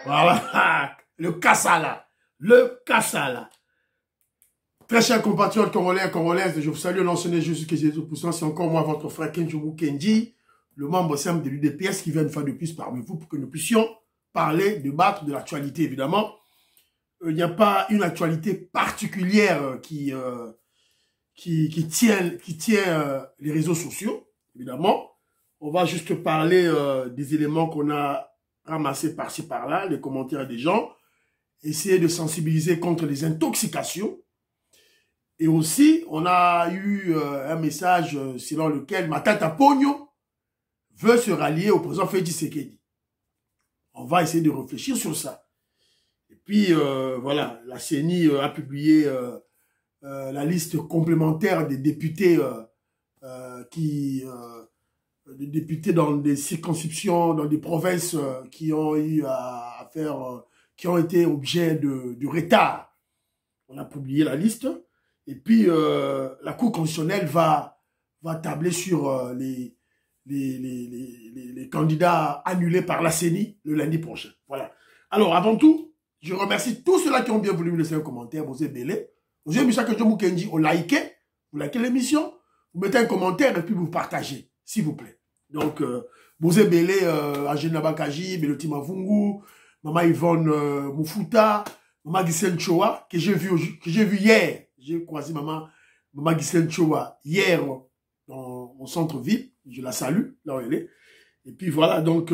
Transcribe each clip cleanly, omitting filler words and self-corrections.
Voilà, le Kassala, le Kassala. Très chers compatriotes congolais et congolaises, je vous salue au nom de Jésus que Jésus poussant. C'est encore moi, votre frère Kenjoubou Kenji, le membre simple de l'UDPS qui vient une fois de plus parmi vous pour que nous puissions parler, débattre de l'actualité, évidemment. Il n'y a pas une actualité particulière qui tient les réseaux sociaux, évidemment. On va juste parler des éléments qu'on a ramassés par-ci par-là, les commentaires des gens, essayer de sensibiliser contre les intoxications. Et aussi, on a eu un message selon lequel Matata Pogno veut se rallier au président Félix Tshisekedi. On va essayer de réfléchir sur ça. Et puis, voilà, la CENI a publié la liste complémentaire des députés des députés dans des circonscriptions, dans des provinces qui ont eu à faire, qui ont été objet de retard. On a publié la liste. Et puis, la Cour constitutionnelle va tabler sur les candidats annulés par la CENI le lundi prochain. Voilà. Alors, avant tout, je remercie tous ceux-là qui ont bien voulu me laisser un commentaire. Vous êtes belé. Vous avez mis ça que je vous dis, vous likez l'émission, vous mettez un commentaire et puis vous partagez, s'il vous plaît. Donc, vous êtes belé, Agena Bakaji, Beloti Mavungu, Maman Yvonne Moufuta, Maman Gisèle Choa, que j'ai vu hier. J'ai croisé Maman Gisèle Choa hier au centre-ville. Je la salue, là où elle est. Et puis voilà, donc,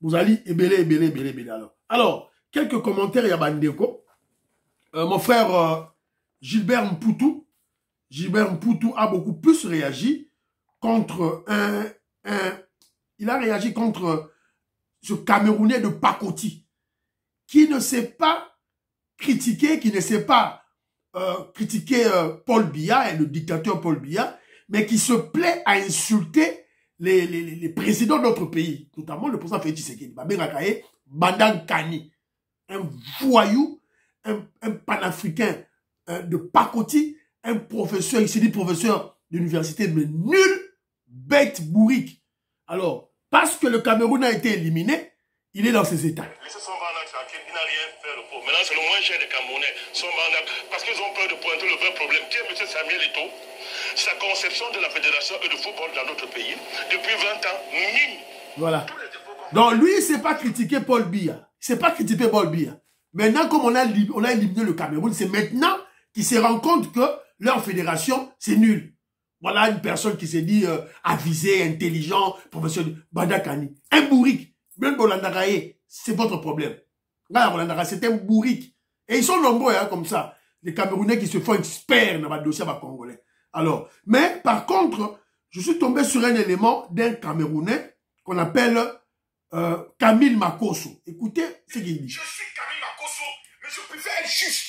vous allez belé. Alors, quelques commentaires, il y a Bandeko. Mon frère Gilbert Mpoutou a beaucoup plus réagi contre il a réagi contre ce Camerounais de pacotille qui ne sait pas critiquer, qui ne sait pas critiquer Paul Biya et le dictateur Paul Biya, mais qui se plaît à insulter les présidents de notre pays, notamment le président Félix Tshisekedi, Bandan Kani, un voyou, un panafricain de pacotille, un professeur, il s'est dit professeur d'université, mais nul, bête, bourrique. Alors, parce que le Cameroun a été éliminé, il est dans ses états. Laissez son mandat tranquille, il n'a rien fait le pauvre. Maintenant, c'est le moins cher des Camerounais, son mandat, parce qu'ils ont peur de pointer le vrai problème. Qui est M. Samuel Eto'o? Sa conception de la fédération et de football dans notre pays, depuis 20 ans, mine. Voilà. Donc, lui, il ne sait pas critiquer Paul Biya. Il ne sait pas critiquer Paul Biya. Maintenant, comme on a éliminé le Cameroun, c'est maintenant qu'il se rend compte que leur fédération, c'est nul. Voilà une personne qui s'est dit avisé, intelligent, professeur de Badakani. Un bourrique. Même Bolandaraye, c'est votre problème. Là, Bolandaraye, c'est un bourrique. Et ils sont nombreux, hein, comme ça. Les Camerounais qui se font experts dans le dossier congolais. Alors, mais par contre, je suis tombé sur un élément d'un Camerounais qu'on appelle Camille Makosso. Écoutez ce qu'il dit. Je suis Camille Makosso, mais je préfère être juste.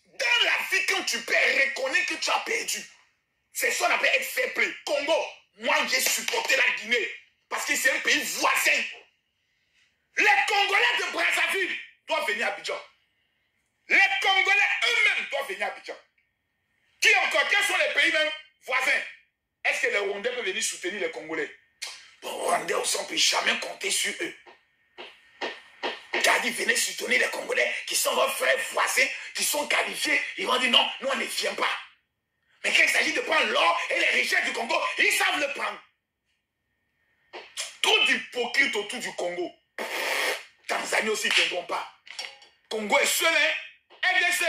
Dans la vie, quand tu perds, reconnais que tu as perdu. C'est ce qu'on appelle être fair play. Congo, moi j'ai supporté la Guinée parce que c'est un pays voisin. Les Congolais de Brazzaville doivent venir à Abidjan. Les Congolais eux-mêmes doivent venir à Abidjan. Qui encore? Quels sont les pays même voisins? Est-ce que les Rwandais peuvent venir soutenir les Congolais? Les Rwandais aussi, on ne peut jamais compter sur eux. Car ils venaient soutenir les Congolais qui sont leurs frères voisins, qui sont qualifiés. Ils vont dire non, nous on ne vient pas. Mais quand il s'agit de prendre l'or et les richesses du Congo, ils savent le prendre. Trop d'hypocrites autour du Congo. Tanzanie aussi ne viendront pas. Congo est seul, hein? RDC,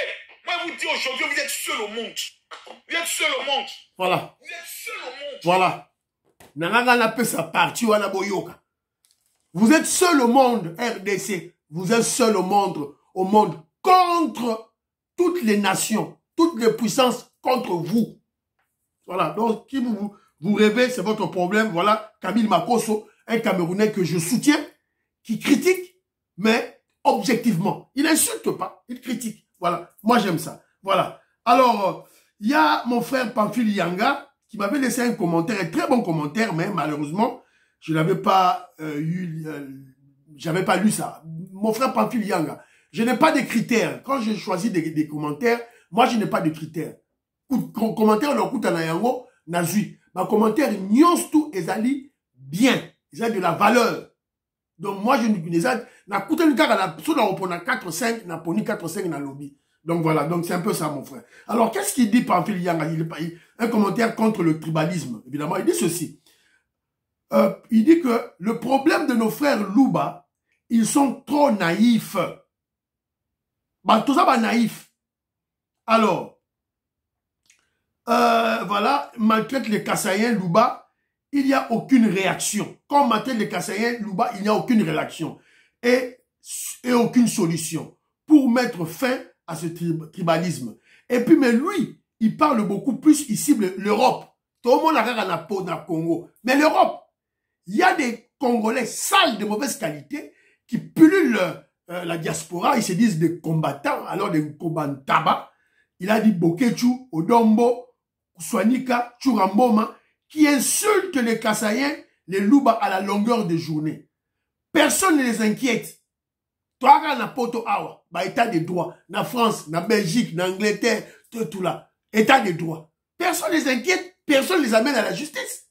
moi je vous dis aujourd'hui, vous êtes seul au monde. Vous êtes seul au monde. Voilà. Vous êtes seul au monde. Voilà. Nanganga peut sa partie wana boyoka. Vous êtes seul au monde, RDC. Vous êtes seul au monde contre toutes les nations, toutes les puissances contre vous. Voilà. Donc, qui vous rêvez, c'est votre problème. Voilà. Camille Makosso, un Camerounais que je soutiens, qui critique, mais objectivement. Il n'insulte pas, il critique. Voilà, moi j'aime ça. Voilà. Alors, il y a mon frère Pamphile Yanga qui m'avait laissé un commentaire, un très bon commentaire, mais malheureusement, je n'avais pas j'avais pas lu ça. Mon frère Pamphile Yanga, je n'ai pas de critères. Quand je choisis des commentaires, moi je n'ai pas de critères. Commentaire le coup na yango nazui. Ma commentaire nyons tout ezali bien, ils ont de la valeur. Donc moi je ne sais na kuta ni kaka na so na opona 4 5 na poni 4 5 na lobby. Donc voilà, donc c'est un peu ça mon frère. Alors qu'est-ce qu'il dit Pamphile Yanga? Un commentaire contre le tribalisme. Évidemment, il dit ceci. Il dit que le problème de nos frères Luba, ils sont trop naïfs. Bah, tout ça va naïf. Alors, voilà, malgré les Kassaïens Luba, il n'y a aucune réaction. Quand on maltraite les Kassaïens Luba, il n'y a aucune réaction et aucune solution pour mettre fin à ce tribalisme. Et puis, mais lui, il parle beaucoup plus, il cible l'Europe. Tout le monde a la peau dans le Congo. Mais l'Europe, il y a des Congolais sales de mauvaise qualité qui pullulent la diaspora. Ils se disent des combattants, alors des combattants. Il a dit Bokechu, Odombo, Swanika, Churamboma, qui insultent les Kassaïens, les Luba à la longueur des journées. Personne ne les inquiète. Toi, na poto awa, bah, état de droit, na France, na Belgique, na Angleterre, tout là, état de droit. Personne ne les inquiète, personne ne les amène à la justice.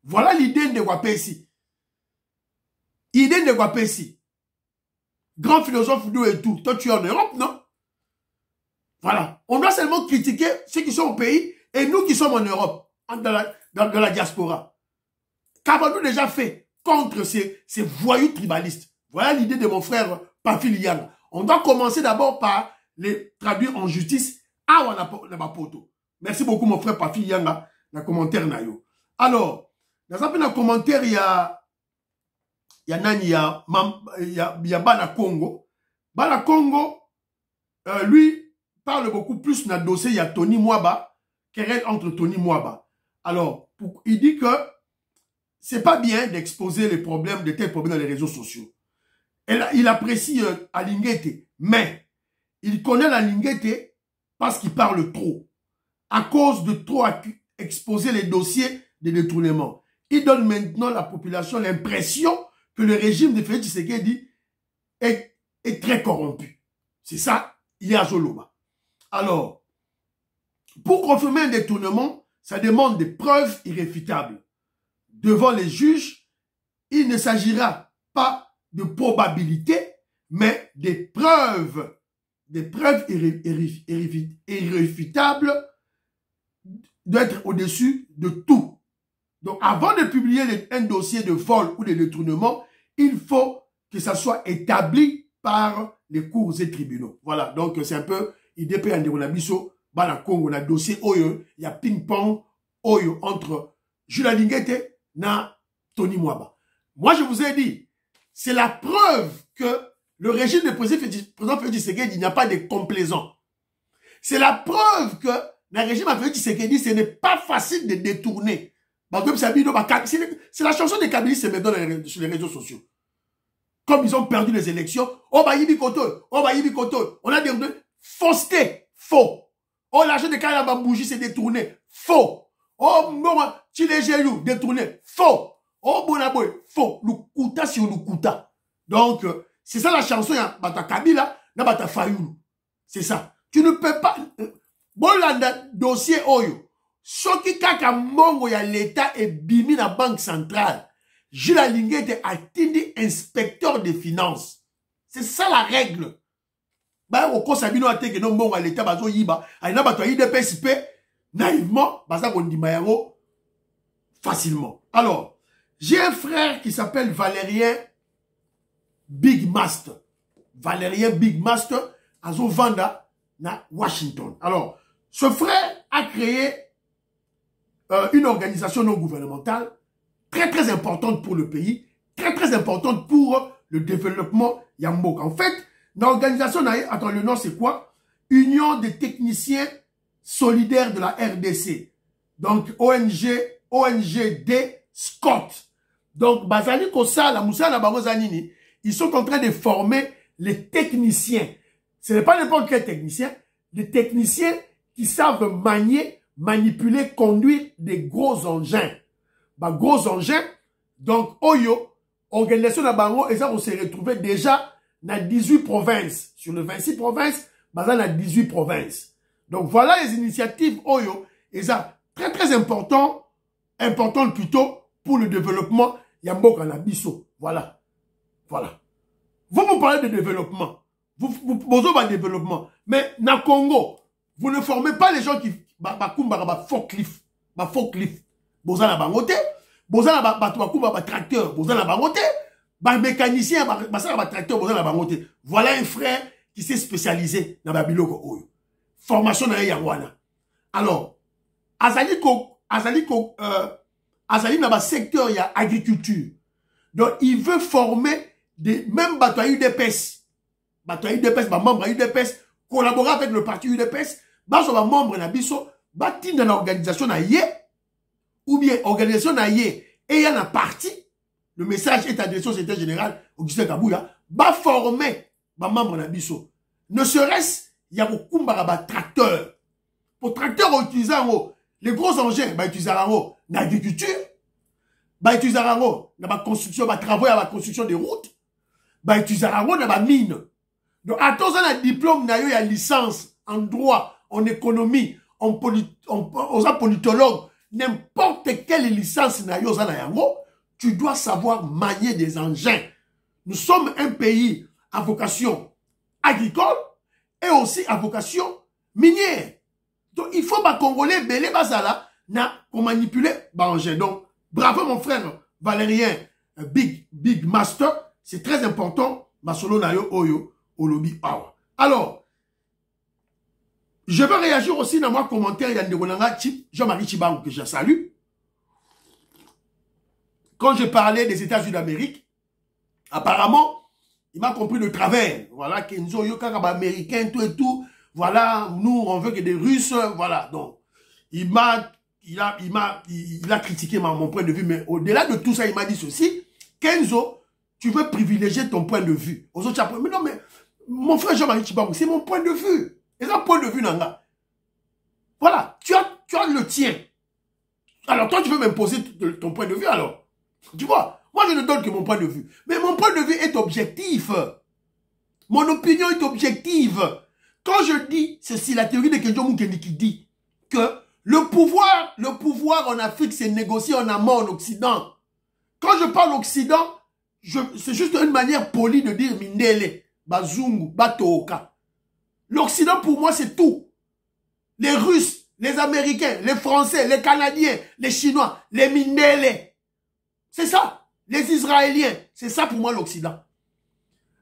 Voilà l'idée de Wapesi. Idée de Wapesi. Grand philosophe d'où et tout. Toi, tu es en Europe, non? Voilà. On doit seulement critiquer ceux qui sont au pays et nous qui sommes en Europe, dans la diaspora. Qu'avons-nous déjà fait contre ces voyous tribalistes? Voilà l'idée de mon frère Pamphile Yanga. On doit commencer d'abord par les traduire en justice. Ah, on a poto. Merci beaucoup, mon frère Pamphile Yanga, dans le commentaire Nayo. Alors, dans un commentaire, il y a Bana Congo. Bana Congo, lui, parle beaucoup plus dans le dossier, il y a Tony Mwaba, querelle entre Tony Mwaba. Alors, il dit que c'est pas bien d'exposer les problèmes, de tels problèmes dans les réseaux sociaux. Et là, il apprécie Alingete, mais il connaît Alingete parce qu'il parle trop. À cause de trop exposer les dossiers de détournement. Il donne maintenant à la population l'impression que le régime de Félix Tshisekedi est très corrompu. C'est ça, il est à Zoloba. Alors, pour confirmer un détournement, ça demande des preuves irréfutables. Devant les juges, il ne s'agira pas de probabilité, mais des preuves irréfutables d'être au-dessus de tout. Donc, avant de publier un dossier de vol ou de détournement, il faut que ça soit établi par les cours et tribunaux. Voilà, donc c'est un peu IDP Anderonabiso, Bana Congo, na dossier Oyo, il y a ping-pong Oyo entre Jules Alingete na Tony Mwaba. Moi, je vous ai dit, c'est la preuve que le régime de président Félix Tshisekedi, il n'y a pas de complaisants. C'est la preuve que le régime de Félix Tshisekedi, ce n'est pas facile de détourner. C'est la chanson des Kabylistes maintenant sur les réseaux sociaux. Comme ils ont perdu les élections, oh bah yibi koto, on a des fausseté, faux. Oh l'argent de Kaya bougie c'est détourné, faux. Oh non, Chilegelou, détourné, faux. Oh bonaboy, faux. Lukuta sur Lukuta. Donc, c'est ça la chanson, Bata Kabila, na Bata Fayoulou. C'est ça. Tu ne peux pas. Bolanda dossier Oyo. Soki kaka mongo ya l'État et bimi na banque centrale. Jules Alingete a tindi inspecteur des finances. C'est ça la règle. Bah, au Kosabino a teke non mongo à l'État bazo yiba. Aina bato IDPSP, naïvement, baza kondima yango facilement. Alors, j'ai un frère qui s'appelle Valérien Big Master. Valérien Big Master, azo vanda na Washington. Alors, ce frère a créé une organisation non gouvernementale très très importante pour le pays, très très importante pour le développement Yambok. En fait, l'organisation, attends, le nom c'est quoi? Union des techniciens solidaires de la RDC. Donc ONGD Scott. Donc Bazali Kosa, la Moussa, la Barozanini, ils sont en train de former les techniciens. Ce n'est pas n'importe quel technicien. Les techniciens qui savent manier, manipuler, conduire des gros engins. Bah, gros engins. Donc, Oyo, organisation de Bango, et ça, on s'est retrouvé déjà dans 18 provinces. Sur les 26 provinces, bah, dans 18 provinces. Donc, voilà les initiatives Oyo. Et ça, très, très importantes plutôt pour le développement Yambo Kanabiso. Voilà. Voilà. Vous me parlez de développement. Vous avez un développement. Mais dans Congo, vous ne formez pas les gens qui forklift. Forklift. Vous avez un bangote. Vous avez un tracteur. Vous avez un bangote. Un mécanicien. Vous avez un tracteur. Vous avez un bangote. Voilà un frère qui s'est spécialisé dans Babiloko. Formation dans Yawana. Alors, Azali dans le secteur, il y a agriculture. Donc, il veut former même batailles UDPS. Batailles UDPS, membre UDPS, collaborer avec le parti UDPS, membre Nabiso, bâtir dans l'organisation Naye, ou bien organisation Naye, et il y a un parti, le message est à direction secrétaire général, Augustin Kabouya, former membre Nabiso. Ne serait-ce, il y a beaucoup de tracteurs. Pour tracteurs, on utilise les gros engins, on utilise l'agriculture, on utilise la construction, on travaille à la construction des routes, on utilise la mine. Donc, attention à diplôme, il y a licence en droit, en économie, en politologue, n'importe quelle licence tu dois savoir manier des engins. Nous sommes un pays à vocation agricole et aussi à vocation minière. Donc, il faut que Congolais, belé bazala, pour manipuler engin. Donc, bravo mon frère Valérien, Big Master. C'est très important. Masolo Nayo Oyo, Olobi Awa. Alors, je veux réagir aussi dans mon commentaire. Il y a Jean-Marie Chibango que je salue. Quand je parlais des États-Unis d'Amérique, apparemment, il m'a compris de travers. Voilà, Kenzo Yoka, américain, tout et tout. Voilà, nous, on veut que des Russes, voilà. Donc, il a critiqué mon point de vue, mais au-delà de tout ça, il m'a dit ceci. Kenzo, tu veux privilégier ton point de vue. Aux autres, mais non, mais mon frère Jean-Marie Chibango, c'est mon point de vue. Et c'est un point de vue, Nanga. Voilà, tu as le tien. Alors, toi, tu veux m'imposer ton point de vue, alors. Tu vois, moi, je ne donne que mon point de vue. Mais mon point de vue est objectif. Mon opinion est objective. Quand je dis, c'est la théorie de Kenjo Mukendi qui dit que le pouvoir en Afrique, c'est négocié en amont en Occident. Quand je parle Occident, c'est juste une manière polie de dire Mindele, Bazungu, Batoka. L'Occident, pour moi, c'est tout. Les Russes, les Américains, les Français, les Canadiens, les Chinois, les Mindele. C'est ça. Les Israéliens. C'est ça pour moi l'Occident.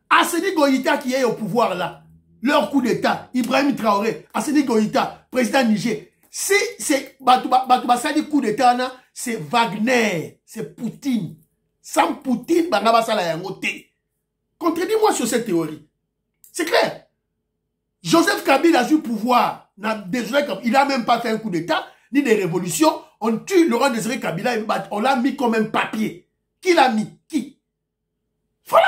Asseni Goïta qui est au pouvoir là. Leur coup d'État, Ibrahim Traoré, Asseni Goïta, président Niger. Si c'est Batubasadi coup d'État, c'est Wagner, c'est Poutine. Sans Poutine, Bangabasala Yangote. Contredis-moi sur cette théorie. C'est clair. Joseph Kabila a eu pouvoir. Il n'a même pas fait un coup d'État, ni des révolutions. On tue Laurent Désiré Kabila, on l'a mis comme un papier. Qui l'a mis? Qui? Voilà.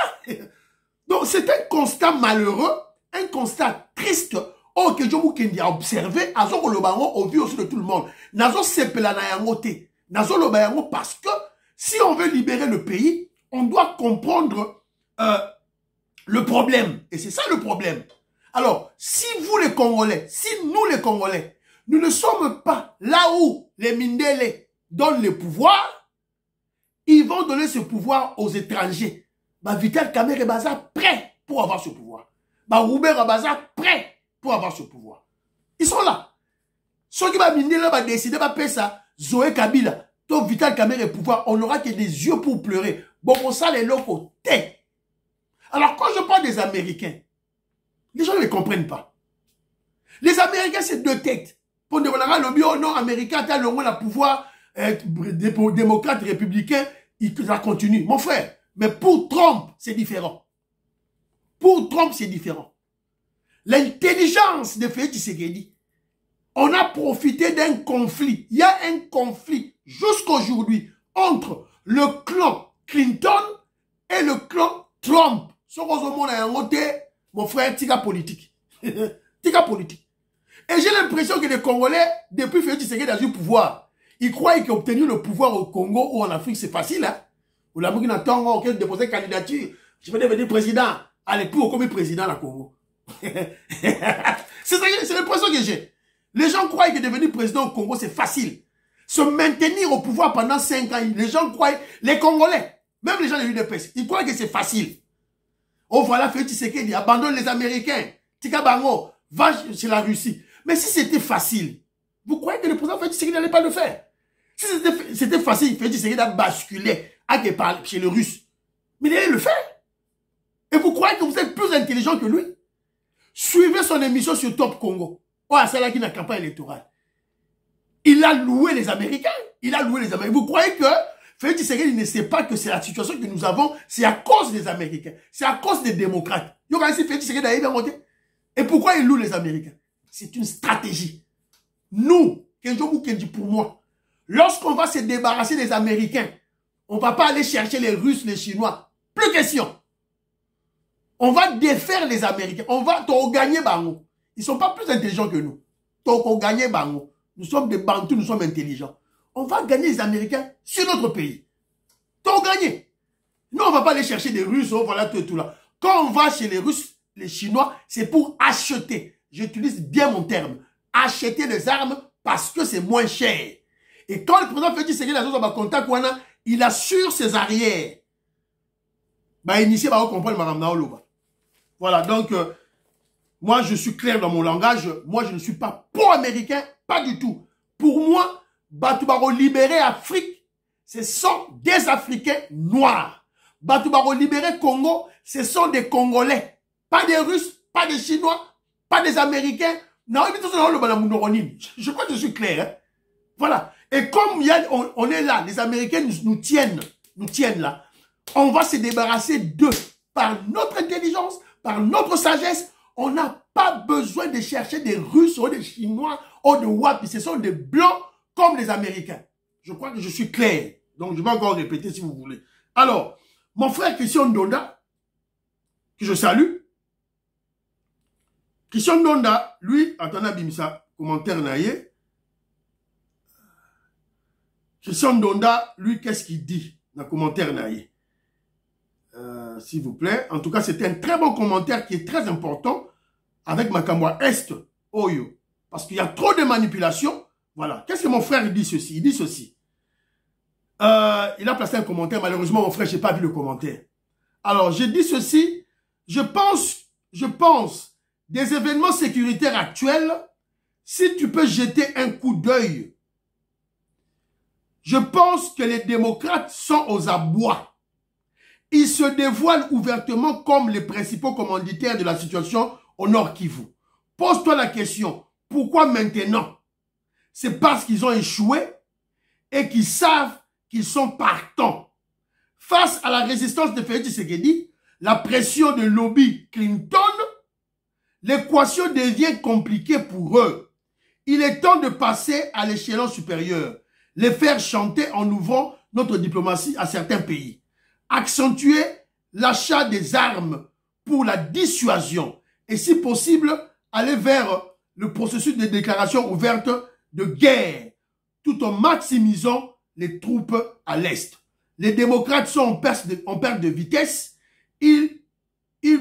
Donc c'est un constat malheureux, un constat triste. Oh, que Jomo Kendi a observé, Azo Kolobango, au vu aussi de tout le monde. Nazo Sepela na yangote. Nazo Lobayango, parce que si on veut libérer le pays, on doit comprendre le problème. Et c'est ça le problème. Alors, si vous les Congolais, si nous les Congolais, nous ne sommes pas là où les Mindele donnent le pouvoir, ils vont donner ce pouvoir aux étrangers. Bah, Vital Kamerhe Baza prêt pour avoir ce pouvoir. Bah, Robert Baza prêt pour avoir ce pouvoir. Ils sont là. Ceux qui vont Mindele va décider, va payer ça, Zoé Kabila, tout Vital Kamerhe pouvoir, on n'aura que des yeux pour pleurer. Bon, pour ça, les locaux, t'es. Alors, quand je parle des Américains, les gens ne les comprennent pas. Les Américains, c'est deux têtes. Pour dire, le bio non américain, t'as le moins le pouvoir, démocrate, républicain, ça continue. Mon frère, mais pour Trump, c'est différent. Pour Trump, c'est différent. L'intelligence de Félix Tshisekedi, on a profité d'un conflit. Il y a un conflit jusqu'aujourd'hui entre le clan Clinton et le clan Trump. Ce qu'on a un mon frère, tika politique. Tika politique. Et j'ai l'impression que les Congolais, depuis Félix Tshisekedi a eu le pouvoir, ils croient qu'obtenir le pouvoir au Congo ou en Afrique, c'est facile. Hein? Ou la Burkina Faso, ok, déposer candidature, je vais devenir président. Allez, pour comme président à la Congo. C'est l'impression que j'ai. Les gens croient que devenir président au Congo, c'est facile. Se maintenir au pouvoir pendant 5 ans, les gens croient, les Congolais, même les gens de l'UDPS, ils croient que c'est facile. Oh voilà, Félix Tshisekedi abandonne les Américains. Tika Bango, va chez la Russie. Mais si c'était facile, vous croyez que le président Félix Tshisekedi n'allait pas le faire? Si c'était facile, Félix Tshisekedi a basculé chez le Russe. Mais il allait le faire. Et vous croyez que vous êtes plus intelligent que lui? Suivez son émission sur Top Congo. Oh, c'est là qu'il a une campagne électorale. Il a loué les Américains. Il a loué les Américains. Vous croyez que Félix Tshisekedi ne sait pas que c'est la situation que nous avons, c'est à cause des Américains. C'est à cause des démocrates. Vous voyez si Félix Tshisekedi a bien voté. Et pourquoi il loue les Américains? C'est une stratégie. Nous, Kenjo Kenji pour moi, lorsqu'on va se débarrasser des Américains, on ne va pas aller chercher les Russes, les Chinois. Plus question. On va défaire les Américains. On va gagner Bango. Ils ne sont pas plus intelligents que nous. Gagner Bango. Nous sommes des Bantous, nous sommes intelligents. On va gagner les Américains sur notre pays. Gagner. Nous, on ne va pas aller chercher des Russes, oh, voilà tout là. Quand on va chez les Russes, les Chinois, c'est pour acheter. J'utilise bien mon terme. Acheter des armes parce que c'est moins cher. Et quand le président Félix Tshisekedi a contact, il assure ses arrières. Initié, on comprend le Madame Naoloba. Voilà, donc, moi, je suis clair dans mon langage. Moi, je ne suis pas pro-américain, pas du tout. Pour moi, Batubaro libérer Afrique, ce sont des Africains noirs. Batubaro libérer Congo, ce sont des Congolais. Pas des Russes, pas des Chinois, pas des Américains. Non, je crois que je suis clair. Hein? Voilà. Et comme on est là, les Américains nous tiennent là. On va se débarrasser d'eux par notre intelligence, par notre sagesse. On n'a pas besoin de chercher des Russes ou des Chinois ou de Wapi. Ce sont des Blancs comme les Américains. Je crois que je suis clair. Donc, je vais encore répéter si vous voulez. Alors, mon frère Christian Ndonda, que je salue. Christian Ndonda, lui, attendez, Bimisa, commentaire naïe. Christian Ndonda, lui, qu'est-ce qu'il dit dans le commentaire naïe? S'il vous plaît. En tout cas, c'était un très bon commentaire qui est très important avec Makamwa Est Oyo. Parce qu'il y a trop de manipulation. Voilà. Qu'est-ce que mon frère dit ceci? Il dit ceci. Il a placé un commentaire. Malheureusement, mon frère, je n'ai pas vu le commentaire. Alors, j'ai dit ceci. Je pense, des événements sécuritaires actuels, si tu peux jeter un coup d'œil, je pense que les démocrates sont aux abois. Ils se dévoilent ouvertement comme les principaux commanditaires de la situation au Nord Kivu. Pose-toi la question, pourquoi maintenant? C'est parce qu'ils ont échoué et qu'ils savent qu'ils sont partants. Face à la résistance de Félix Tshisekedi, la pression de lobby Clinton, l'équation devient compliquée pour eux. Il est temps de passer à l'échelon supérieur, les faire chanter en ouvrant notre diplomatie à certains pays. Accentuer l'achat des armes pour la dissuasion et si possible, aller vers le processus de déclaration ouverte de guerre tout en maximisant les troupes à l'Est. Les démocrates sont en perte de vitesse. Ils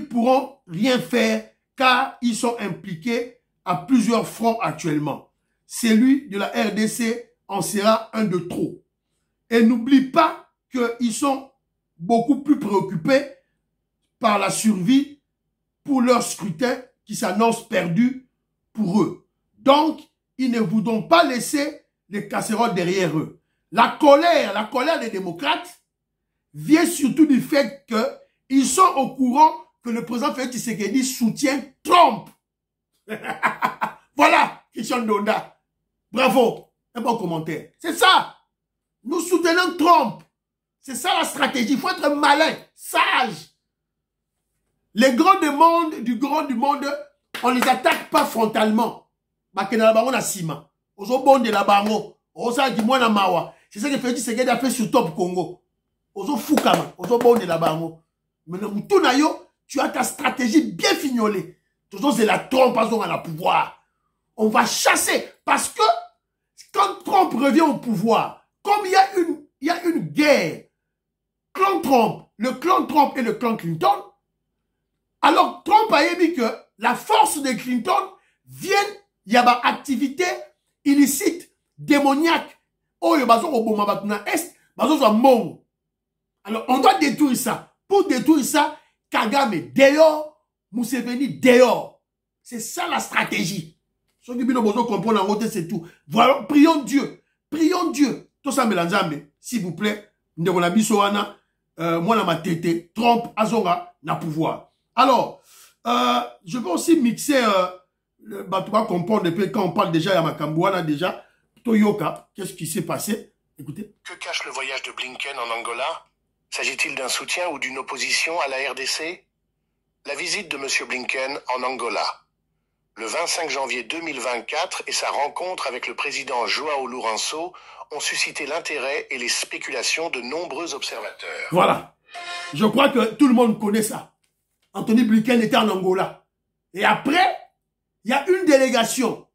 pourront rien faire car ils sont impliqués à plusieurs fronts actuellement. Celui de la RDC en sera un de trop. Et n'oublie pas qu'ils sont beaucoup plus préoccupés par la survie pour leur scrutin qui s'annonce perdu pour eux. Donc, ils ne voudront pas laisser les casseroles derrière eux. La colère des démocrates vient surtout du fait qu'ils sont au courant que le président Félix Tshisekedi soutient Trump. Voilà, Christian Ndonda. Bravo. Un bon commentaire. C'est ça. Nous soutenons Trump. C'est ça la stratégie. Il faut être malin, sage. Les grands du monde, on ne les attaque pas frontalement. C'est ça que Félix Tshisekedi a fait sur Top Congo. Maintenant, tu as ta stratégie bien fignolée. Toujours c'est la Trump à la pouvoir. On va chasser parce que quand Trump revient au pouvoir, comme il y a une guerre, clan Trump, le clan Trump et le clan Clinton, alors Trump a dit que la force de Clinton vient, il y a une activité illicite, démoniaque, oh, il y a un est, alors on doit détruire ça. Pour détruire ça, Kagame dehors, Museveni dehors. C'est ça la stratégie. Ceux qui comprennent, c'est tout. Voilà, prions Dieu. Prions Dieu. Tout ça, s'il vous plaît, moi, dans ma tête, Trump, Azora, n'a pouvoir. Alors, je vais aussi mixer, tu vas comprendre depuis quand on parle déjà, il y a Makambouana déjà, Toyoka, qu'est-ce qui s'est passé? Écoutez. Que cache le voyage de Blinken en Angola? S'agit-il d'un soutien ou d'une opposition à la RDC? La visite de M. Blinken en Angola, le 25 janvier 2024 et sa rencontre avec le président João Lourenço ont suscité l'intérêt et les spéculations de nombreux observateurs. Voilà. Je crois que tout le monde connaît ça. Anthony Blinken était en Angola. Et après, il y a une délégation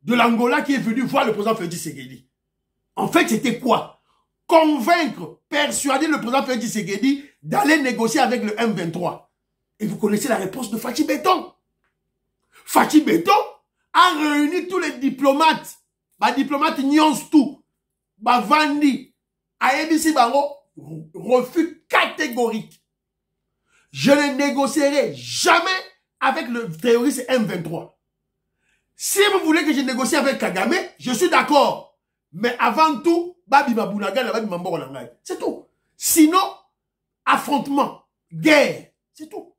de l'Angola qui est venue voir le président Félix Tshisekedi. En fait, c'était quoi? Convaincre, persuader le président Félix Tshisekedi d'aller négocier avec le M23. Et vous connaissez la réponse de Fachi Béton. Fachi Béton a réuni tous les diplomates. Les diplomates nyons tout. Vandi. ABC Bango, refus catégorique. Je ne négocierai jamais avec le terroriste M23. Si vous voulez que je négocie avec Kagame, je suis d'accord. Mais avant tout, c'est tout. Sinon, affrontement, guerre, c'est tout.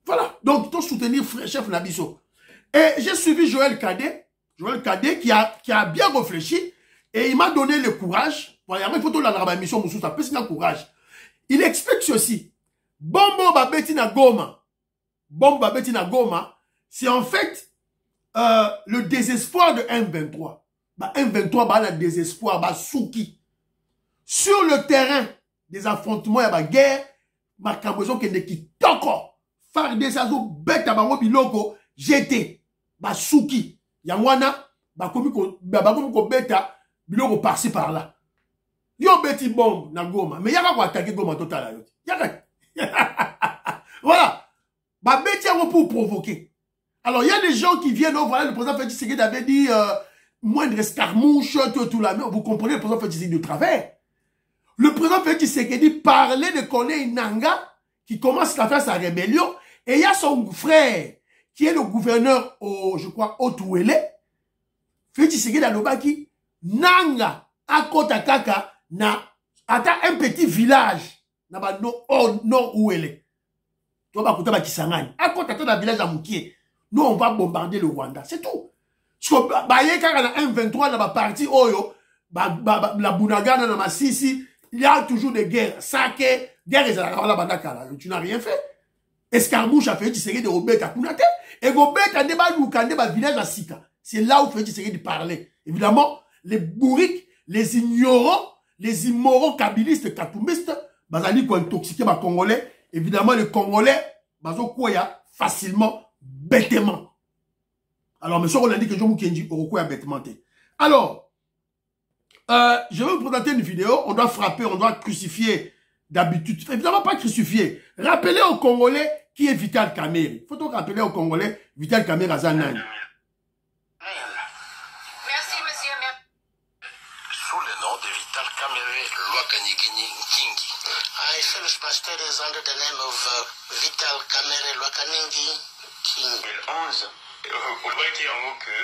Voilà. Donc, tout soutenir chef Nabiso. Et j'ai suivi Joël Cadet qui a bien réfléchi et il m'a donné le courage. Voilà, il faut tout la mission, ça peut le courage. Il explique ceci. Bombo Babetina Goma. Bombo Babetina Goma, c'est en fait le désespoir de M23. M23, le désespoir, Souki. Sur le terrain des affrontements, il y a une guerre, Makambozo Kendeki Toko. Farde Sazo, Beta Bango Biloko, GT, Souki. Yangwana, Bakomiko Beta, Biloko par-ci par-là. Yo beti bombe na Goma, mais yaka quoi attaquer Goma total. Yaka. Voilà. Beti pour provoquer. Alors, il y a des gens qui viennent, voilà, le président Félix Tshisekedi avait dit moindre escarmouche, tout là, mais vous comprenez le président Félix Tshisekedi de travers. Le président Félix Tshisekedi parlait de Corneille Nangaa qui commence à faire sa rébellion et il y a son frère qui est le gouverneur au, je crois, Haut-Ouélé. Félix Tshisekedi a l'obaki Nangaa à Kotakaka na un petit village na ba nord Ouélé. Tu vas écouter Kisangani. À Kotakaka na village à Moukié. Nous, on va bombarder le Rwanda. C'est tout. Parce que, M23, dans ma partie, la Bunagana, dans ma Sisi, il y a toujours des guerres. Sake, guerre, tu n'as rien fait. Escarmouche a fait, tu serais de Robert Kakunate. Et Robert a débat village à Sika. C'est là où tu serais de parler. Évidemment, les bourriques, les ignorants, les immoraux kabylistes, katoumistes, bazali quoi intoxiquer ma Congolais. Évidemment, les Congolais, bazo quoi facilement, bêtement. Alors, monsieur, on a dit que je vous dis que bêtement. Alors, je vais vous présenter une vidéo. On doit frapper, on doit crucifier d'habitude. Évidemment, pas crucifier. Rappelez aux Congolais qui est Vital Kamerhe. Il faut donc rappeler aux Congolais Vital Kamerhe à Zanan. Merci, monsieur. Sous le nom de Vital Kamerhe Lwakanyigini Nkingi. I finished my studies under the name of Vital Kamerhe Lwakanyigini Nkingi. 2011 olobaki yango ke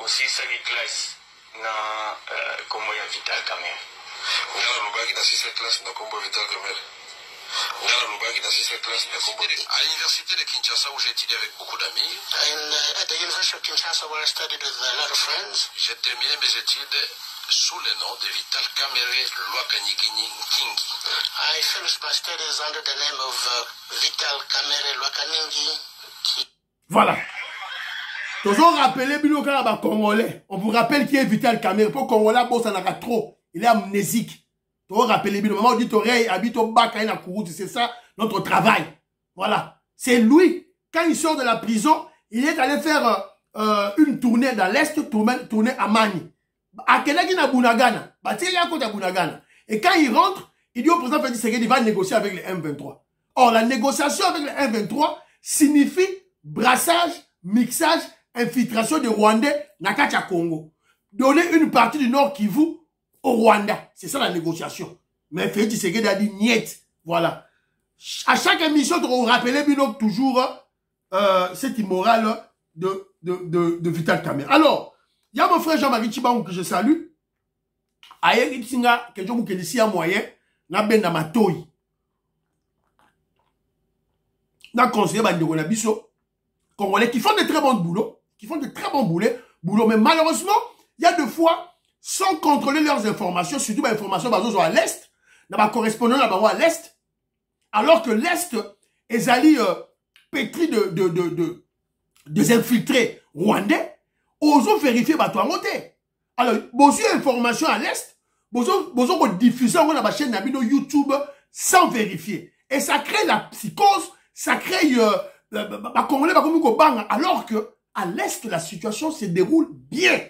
aussi sali classe na kombo ya Vital Kamerhe. Nga nalobaki na 6e classe na kombo ya Vital Kamerhe. Nga nalobaki na 6e classe na kombo à l'université de Kinshasa où j'ai étudié avec beaucoup d'amis. At the University of Kinshasa where I studied with a lot of friends. J'ai terminé mes études sous le nom de Vital Kamerhe Lwakanyigini Nkingi. I finished my studies under the name of Vital Kamerhe Lwakanyigini Nkingi. Voilà. Toujours rappeler Biloka ba Congolais. On vous rappelle qui est Vital Kamerhe. Pour Congolais, bon, ça n'a pas trop. Il est amnésique. Toujours rappeler Biloka. Maman dit oreille, habite au bac, il a couru. C'est ça. notre travail. Voilà. C'est lui, quand il sort de la prison, il est allé faire une tournée dans l'Est, tournée à Mani. À Kenaki na Bunagana. Et quand il rentre, il dit au président Félix Tshisekedi, il va négocier avec les M23. Or, la négociation avec les M23 signifie brassage, mixage, infiltration des Rwandais dans Kacha Congo. Donner une partie du Nord Kivu au Rwanda. C'est ça la négociation. Mais Félix Tshisekedi a dit niet. Voilà. À chaque émission, on rappelait toujours cette immorale de Vital Kamerhe. Alors, il y a mon frère Jean-Marie Tchibaou que je salue. Ayer Itsinga, que je vous connais à moyen, na benda matoi. Na conseiller Bandeko Nabiso, Congolais qui font de très bons boulots, mais malheureusement, il y a des fois, sans contrôler leurs informations, surtout les informations basées à l'Est, dans ma correspondance là-bas à l'Est, alors que l'Est est allé pétri des infiltrés rwandais, osons vérifier ma toi monter. Alors, besoin d'informations à l'Est, besoin de diffuser on a ma chaîne YouTube sans vérifier. Et ça crée la psychose, ça crée Congolais alors que à l'Est, la situation se déroule bien.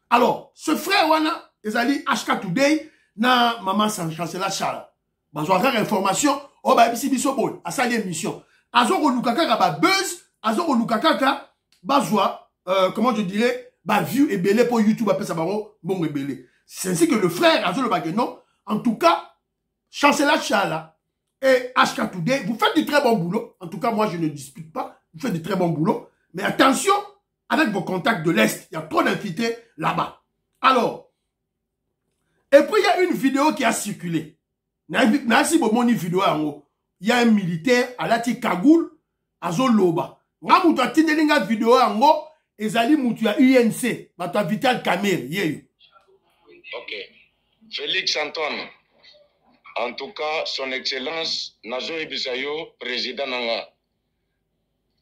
Alors, ce frère Wana, ils allaient HK Today, na maman sans chancela Chala. Ils ont information, oh bah ici biso bol, à ça l'émission. Azo Lukaka ba buzz, Azo Lukaka bazwa, comment je dirais, ba view et belé pour YouTube après ça baro bon et belé. C'est ainsi que le frère Azo le Baguenon, en tout cas, chancela Chala et HK Today, vous faites du très bon boulot. En tout cas, moi je ne dispute pas, vous faites du très bon boulot. Mais attention, avec vos contacts de l'Est, il y a trop d'infiltrés là-bas. Alors, et puis il y a une vidéo qui a circulé. Il y a un militaire à la Kagoul, à Zoloba. Il y a une vidéo et Zali Moutua UNC, Mata Vital Kamerhe. Ok. Félix Antoine, en tout cas, son excellence, Nazo Ibisayo, président Nanga.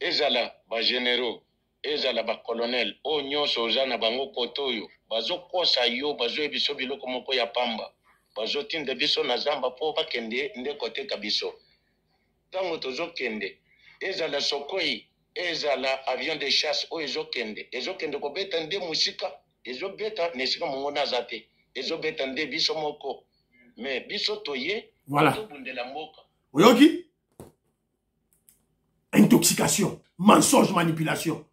Ezala ba généraux, ezala ba colonel, o nyonso ozana bango kotoyo, bazo kosa yo, bazo ebiso biloko moko ya pamba, bazo tinde biso na zamba po bakende nde kote kabiso. Tango tozo kende, ezala sokoi, ezala avion de chasse o ezokende ko beta nde musika, ezobeta nesika mongo na zate, ezobeta nde biso moko. Mais biso toye, voilà. Bundela mboka. Oyoki? Intoxication, mensonge, manipulation.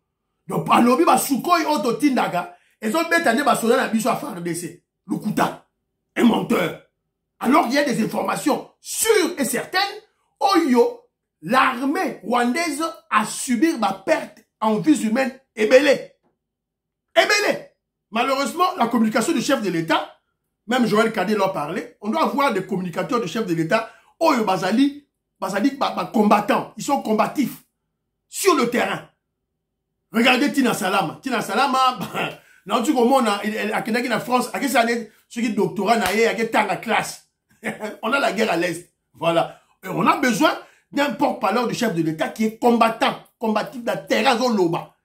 Donc, par l'obi, Soukoi, Ototindaga, et ont bétané, Soda, la biso à FARDC, Lukuta, un menteur. Alors qu'il y a des informations sûres et certaines, Oyo, l'armée rwandaise a subi ma perte en vies humaines ébélée. Malheureusement, la communication du chef de l'État, même Joël Kadé leur parlait, on doit avoir des communicateurs du chef de l'État, Oyo Bazali, combattants, ils sont combatifs sur le terrain. Regardez Tina Salama. Tina Salama, dans tout le monde, en France, à quelle année, ceux qui doctorat, à la classe. On a la guerre à l'Est. Voilà. Et on a besoin d'un porte-parole du chef de l'État qui est combatif de la terre, Zoloba.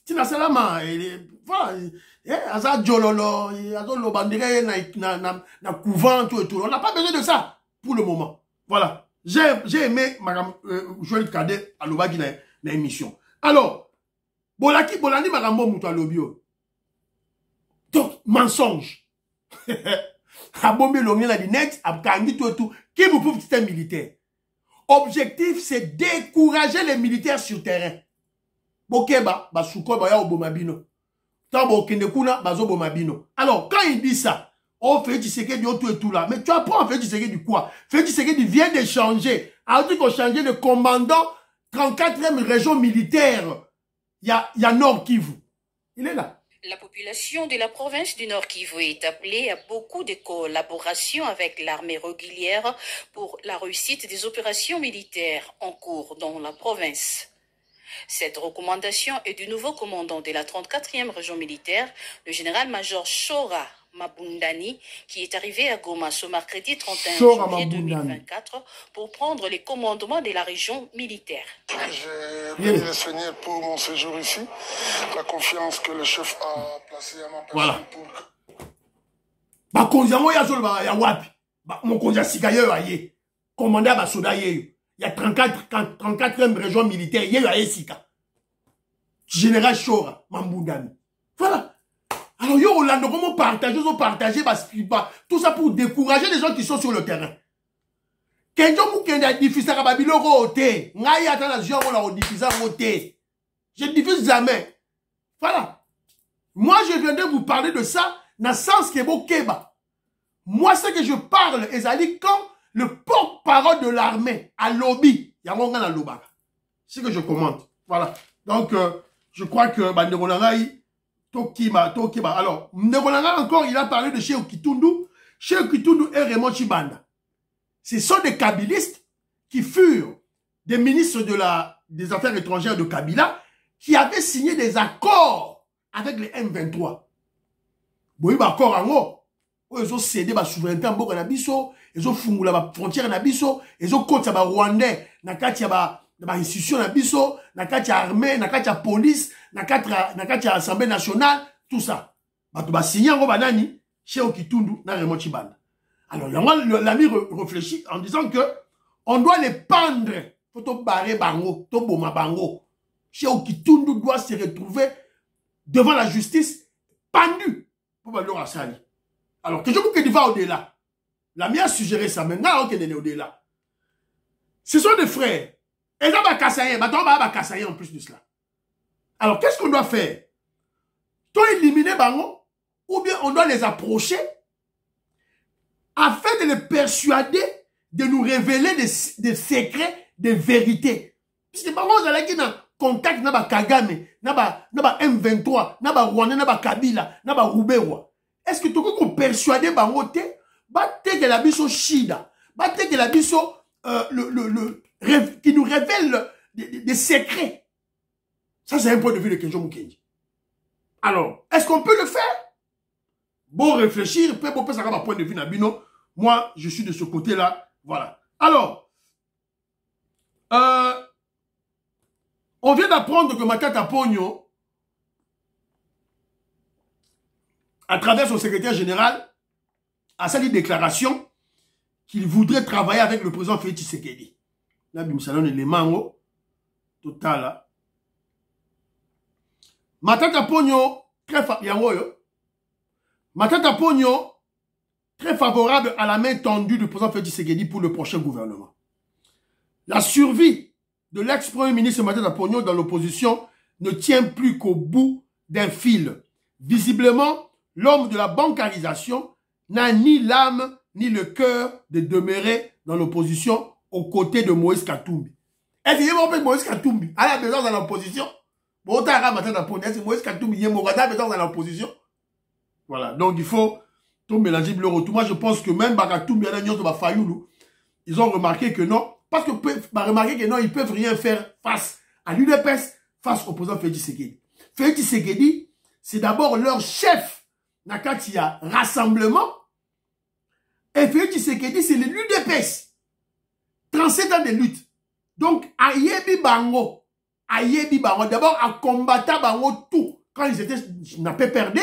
Tina Salama, voilà, Aza Djololo, Aza Loba, na couvent, tout et tout. On n'a pas besoin de ça pour le moment. Voilà. J'ai aimé Mme Joël Kadé à l'Obagi dans l'émission. Alors, Bolani Marambo Moutou Lobio. Donc, mensonge. Abombe Lomien la net, Abkandi tout et tout. Qui vous prouve que c'est un militaire? Objectif, c'est décourager les militaires sur terrain. Bokeba, Basuko, Baya Obomabino. Tabo Kendekuna, Bazo Bomabino. Alors, quand il dit ça, oh, Félix Tshisekedi, tout et tout là. Mais tu apprends Félix Tshisekedi du quoi? Félix Tshisekedi vient de changer. Alors, tu qu'on change de commandant 34e région militaire. Il y a Nord Kivu. Il est là. La population de la province du Nord Kivu est appelée à beaucoup de collaboration avec l'armée régulière pour la réussite des opérations militaires en cours dans la province. Cette recommandation est du nouveau commandant de la 34e région militaire, le général-major Chora Mabundani, qui est arrivé à Goma ce mercredi 31 janvier 2024 pour prendre les commandements de la région militaire. J'ai béni le Seigneur pour mon séjour ici, la confiance que le chef a placée à ma personne. Voilà. bakonzi yango ya zolo ya wapi mokonzi asika yeyo aye commandant basoda yeyo ya 34e région militaire yeyo aye sika général Chora Mambundami. Voilà. Alors yo Orlando comment partager tout ça pour décourager les gens qui sont sur le terrain. Kenjo mukenda diffuser ka babiloko ote ngai ata na zio la diffuser ote. Je diffuse jamais. Voilà. Moi je viens de vous parler de ça dans le sens que Bokeba. Moi ce que je parle ezali quand le porte-parole de l'armée à lobby yangonga na lobaka. C'est ce que je commente. Voilà. Donc je crois que Banderonangaï Tokiba. Alors, Nderonanga encore, il a parlé de Cheikh Kitundu. Cheikh Kitundu et Raymond Chibanda. Ce sont des kabylistes qui furent des ministres des Affaires étrangères de Kabila qui avaient signé des accords avec les M23. Bon, il y a accord en haut. Ils ont cédé la souveraineté en Boka Nabiso. Ils ont fondé la frontière Nabiso. Ils ont côté les Rwandais. Nakati ba institution Nabiso. Nakati armée. Nakati police. Nakati assemblée nationale. Tout ça. Bato ba signé en banani. Cheikh Kitundu na Raymond Chibanda. Alors, l'ami réfléchit en disant que on doit les pendre. Faut to barrer bango. To boma bango. Cheikh Kitundu doit se retrouver devant la justice pendu. Pour ba leur asali. Alors, que je vous dis va au-delà. L'ami a suggéré ça. Maintenant, on est au-delà. Ce sont des frères. Et là, en plus de cela. Alors, qu'est-ce qu'on doit faire? Toi, éliminer Bango, ou bien on doit les approcher afin de les persuader de nous révéler des secrets, des vérités. Puisque Bango, vous allez dans contact na Kagame, na M23, na Rwanda, na Kabila, na Rubewa. Est-ce que tu peux persuader Bango te? Que la biso Shida, que la biso qui nous révèle des secrets. Ça, c'est un point de vue de Kenjo Mukendi. Alors, est-ce qu'on peut le faire? Bon, réfléchir, peut ça un point de vue Nabino. Moi, je suis de ce côté-là. Voilà. Alors, on vient d'apprendre que Matata Pogno, à travers son secrétaire général, a sali une déclaration qu'il voudrait travailler avec le président Félix Tshisekedi. Là, il me salon les mango total. Matata Pogno très favorable à la main tendue du président Félix Tshisekedi pour le prochain gouvernement. La survie de l'ex-premier ministre Matata Pogno dans l'opposition ne tient plus qu'au bout d'un fil. Visiblement, l'homme de la bancarisation n'a ni l'âme ni le cœur de demeurer dans l'opposition aux côtés de Moïse Katumbi. Est-ce que Moïse Katumbi a besoin dans l'opposition? Moïse Katumbi a besoin dans l'opposition. Voilà, donc il faut tout mélanger le retour. Moi je pense que même Bakatumbi ils ont remarqué que non, parce que ils peuvent rien faire face à l'UDPS, face au président Félix Tshisekedi. Félix Tshisekedi, c'est d'abord leur chef. Nakatia rassemblement. Et Félix Tshisekedi, c'est l'UDPS. 37 ans de lutte. Donc, Ayebi Bango. D'abord, à combattre Bango tout. Quand ils étaient, n'a pas perdu.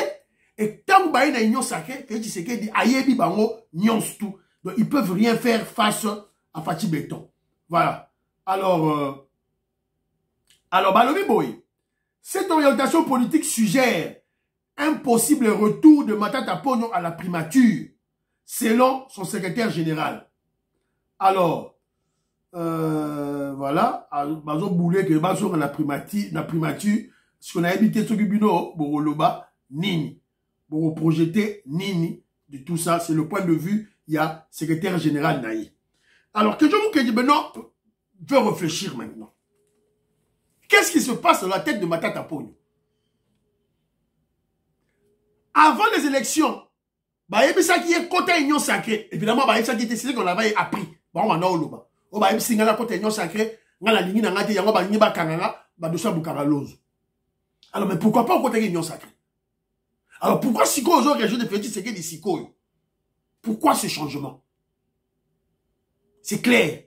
Et tant que na union sacrée, Félix Tshisekedi, Ayebi Bango, nyons tout. Donc, ils peuvent rien faire face à Fatih Béton. Voilà. Alors, Balobi Boy, cette orientation politique suggère un possible retour de Matata Pogno à la primature, selon son secrétaire général. Alors, voilà, bazo boulé que bazo na primature, ce qu'on a habité sur Gubino, Boroloba, Nini, Boro projeté Nini, de tout ça, c'est le point de vue, il y a secrétaire général Naï. Alors, que je vous dis, maintenant, je vais réfléchir maintenant. Qu'est-ce qui se passe dans la tête de Matata Pogno? Avant les élections, il y a ça qui est côté union sacrée. Évidemment, il y a ça qui est décidé qu'on avait appris. Bon, on a eu il y a ça côté union sacrée. Alors, mais pourquoi pas au côté union sacrée? Alors, pourquoi si on a région de Félix Tshisekedi Siko? Pourquoi ce changement? C'est clair.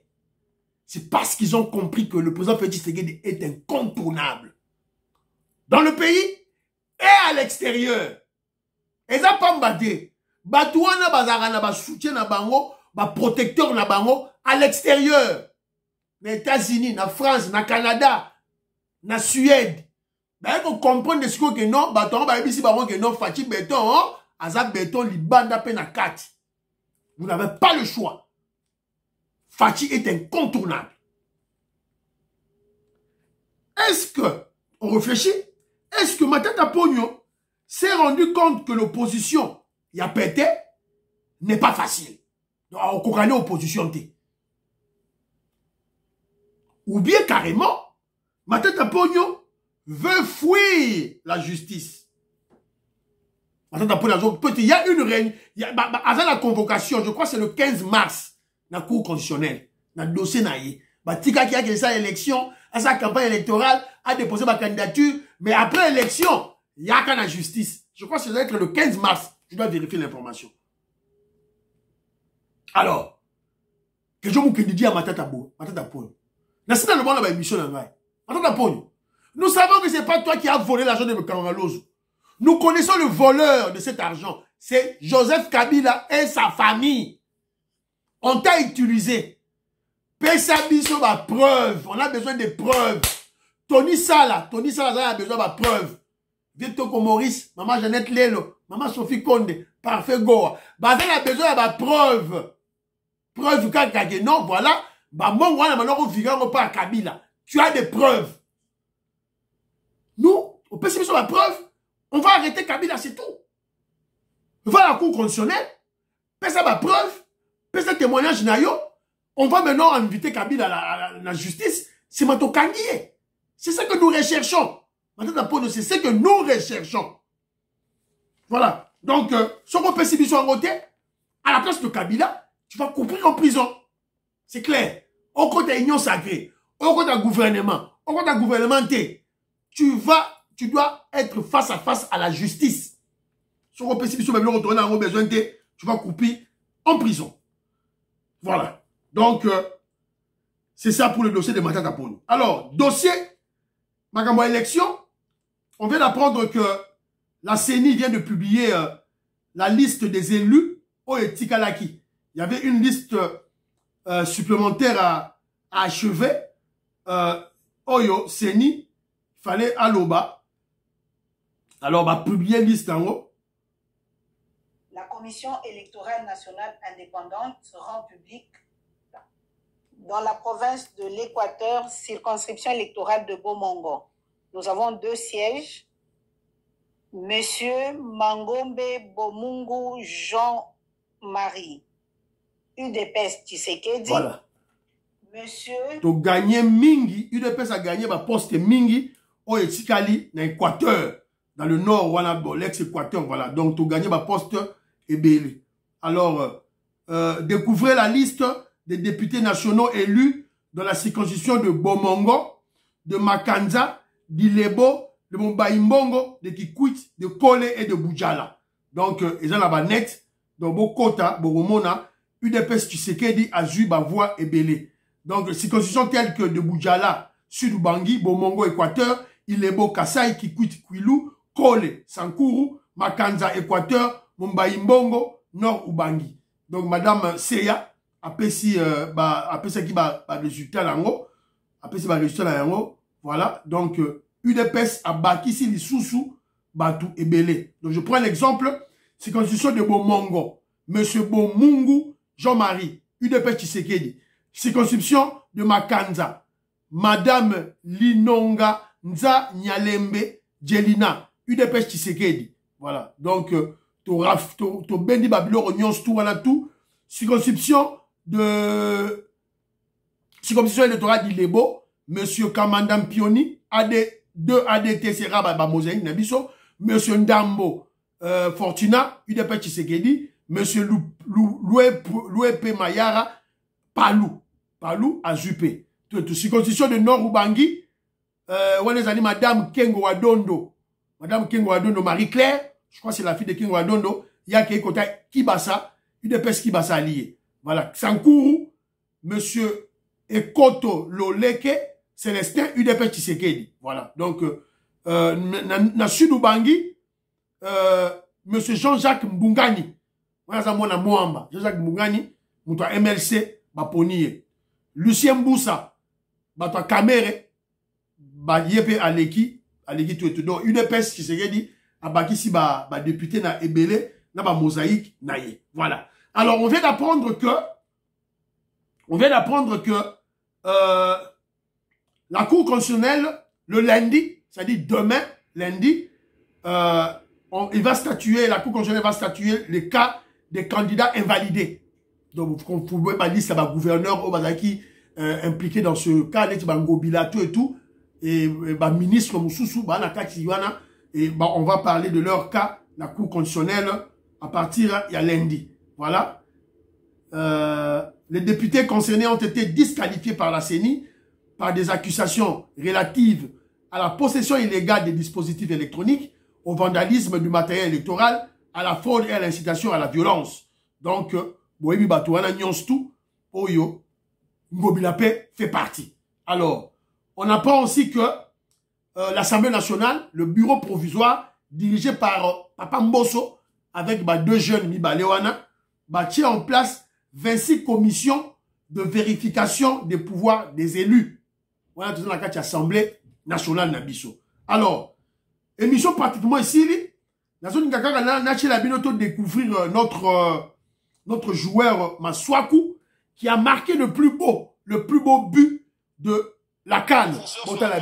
C'est parce qu'ils ont compris que le président Félix Tshisekedi est incontournable. Dans le pays et à l'extérieur. Et ça pas m'batté. Batouana bazarana ba soutien na bango, ba protecteur na bango à l'extérieur. Les États-Unis, na France, na Canada, na Suède. Ben vous comprenez ce que non, baton ba bisi baron que non Fachi béton, azab béton libanda pe na 4. Vous n'avez pas le choix. Fachi est incontournable. Est-ce que, on réfléchit, est-ce que Matata Pogno s'est rendu compte que l'opposition, y a pété, n'est pas facile? Donc, on connaît l'opposition. Ou bien carrément, Matata Pogno veut fuir la justice. Matata Pogno, il y a une réunion, avant la convocation, je crois que c'est le 15 mars, dans la Cour constitutionnelle, dans le dossier Naïe. Batika qui a gagné sa élection, à sa campagne électorale, a déposé ma candidature, mais après l'élection, il y a qu'à la justice. Je crois que ça doit être le 15 mars. Je dois vérifier l'information. Alors, que je vous dis à Matata Pogno. Matata Pogno. Nous savons que ce n'est pas toi qui as volé l'argent de Mkangalose. Nous connaissons le voleur de cet argent. C'est Joseph Kabila et sa famille. On t'a utilisé. Pessabiso ma preuve. On a besoin de preuves. Tony Sala a besoin de preuves. Victor Maurice, maman Jeannette Lelo, maman Sophie Konde, Parfait Goa. Bazen a besoin de preuve. Preuve kakage. Non, voilà. Bah, mon wana malheur au pas à Kabila. Tu as des preuves. Nous, au pessimisme la preuve, on va arrêter Kabila, c'est tout. Va à la Cour constitutionnelle, pesa ma preuve, pesa témoignage nayo. On va maintenant inviter Kabila à la justice. C'est Matokangié. C'est ce que nous recherchons. C'est ce que nous recherchons. Voilà. Donc, si on peut s'y en côté, à la place de Kabila, tu vas couper en prison. C'est clair. Au côté de l'union sacrée, au côté du gouvernement, au côté du gouvernementé, tu dois être face à face à la justice. Si on peut s'y retourner en besoin, tu vas couper en prison. Voilà. Donc, c'est ça pour le dossier de Matata Pogno. Alors, dossier, Makambo élection, on vient d'apprendre que la CENI vient de publier la liste des élus au Etikalaki. Il y avait une liste supplémentaire à achever. Oyo, CENI, il fallait à l'OBA. Alors, on va publier liste en haut. La Commission électorale nationale indépendante rend public dans la province de l'Équateur, circonscription électorale de Bomongo. Nous avons 2 sièges. Monsieur Mangombe Bomungu Jean-Marie, UDPS Tshisekedi. Voilà. Monsieur... Tu gagné Mingi, UDPS a gagné ma poste Mingi au Etikali, dans l'Équateur, dans le nord, voilà, l'ex-Équateur, voilà. Donc, tu gagné ma poste Ebele. Alors, découvrez la liste des députés nationaux élus dans la circonscription de Bomongo, de Makanza, d'Ilebo, de Mbaimbongo, de Kikwit, de Kole et de Boudjala. Donc, ils ont la net, dans Bokota, Boromona, UDPS Tshisekedi, Azu, Bavoie et Belé. Donc, circonscription telles que de Boudjala, Sud-Bangui, Bomongo, Équateur, Ilebo, Kassai, Kikwit, Kwilu, Kole, Sankuru, Makanza, Équateur, Mbaimbongo, Nord Ubangi. Donc, Madame Seya, après si qui va résultat là-haut, après si va résultat là-haut, voilà. Donc, UDPS a bâti ici les sous-sous, Batou et Belé. Donc, je prends l'exemple, c'est constitution de Bomongo, Monsieur Bomungu Jean-Marie, UDPS Tshisekedi. Circonscription de Makanza, Madame Linonga Nza Nyalembe Djelina, UDPS Tshisekedi. Voilà. Donc, tu bendi Babylon Ognon tout voilà tout. Circonscription électorale d'Ilebo, Monsieur Kamandam Pioni, deux ADT Sera Bamosaï Nabiso, Monsieur Ndambo Fortuna, UDPS Tshisekedi, Monsieur Louepe Mayara, Palou Azupé. Circonscription de Nord Ubangi, on les a dit Madame Kengo Wadondo, Marie-Claire, je crois que c'est la fille de Kengo Wadondo, il y a Kekota Kibasa, UDPS Kibasa allié. Voilà. Sankuru, Monsieur Ekoto Loleke, Célestin, UDPS Tshisekedi. Voilà. Donc, na Sud Ubangi, Monsieur Jean-Jacques Mbungani, Wana za mwana Mwamba. Jacques Mungani, muto MLC, baponiye. Lucien Mboussa, bato Kamere, ba yepe aleki tout. Donc, UDPS qui s'est dit, abaki si ba député na Ebele, na ba mosaïque na ye. Voilà. Alors, on vient d'apprendre que la Cour constitutionnelle, le lundi, c'est-à-dire demain, lundi, la Cour constitutionnelle va statuer les cas des candidats invalidés. Donc, vous pouvez pas dire que c'est un gouverneur ou qui impliqué dans ce cas, Bilato et tout, et ministre Moussoussou, et on va parler de leur cas, la Cour constitutionnelle, à partir il y a lundi. Voilà. Les députés concernés ont été disqualifiés par la CENI par des accusations relatives à la possession illégale des dispositifs électroniques, au vandalisme du matériel électoral, à la fraude et à l'incitation à la violence. Donc, Boébi Batouana Nyonstou, Oyo, Ngobilapé fait partie. Alors, on apprend aussi que l'Assemblée nationale, le bureau provisoire, dirigé par Papa Mbosso, avec deux jeunes Mibalewana, tient en place 26 commissions de vérification des pouvoirs des élus. Voilà, tout ça dans l'Assemblée nationale Nabiso. Alors, émission pratiquement ici, dans une de découvrir notre joueur Maswaku, qui a marqué le plus beau but de la CAN. Il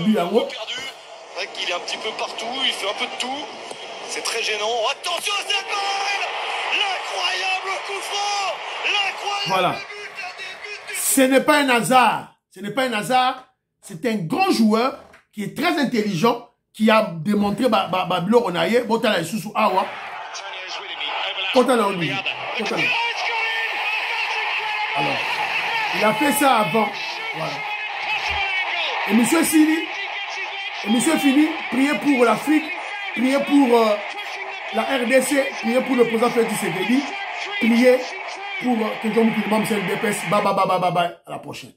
est un petit peu partout, il fait un peu de tout. C'est très gênant. Attention à cette balle! L'incroyable coup franc! L'incroyable voilà. Ce n'est pas un hasard. Ce n'est pas un hasard. C'est un grand joueur qui est très intelligent, qui a démontré Babilo Onaye, Botala Isusu Awa. Alors, il a fait ça avant. Voilà. Et monsieur Sili, et monsieur Fini, priez pour l'Afrique, priez pour la RDC, priez pour le président Félix Tshisekedi, priez pour que John Kilbam s'en dépêche. Bye bye bye bye bye bye. À la prochaine.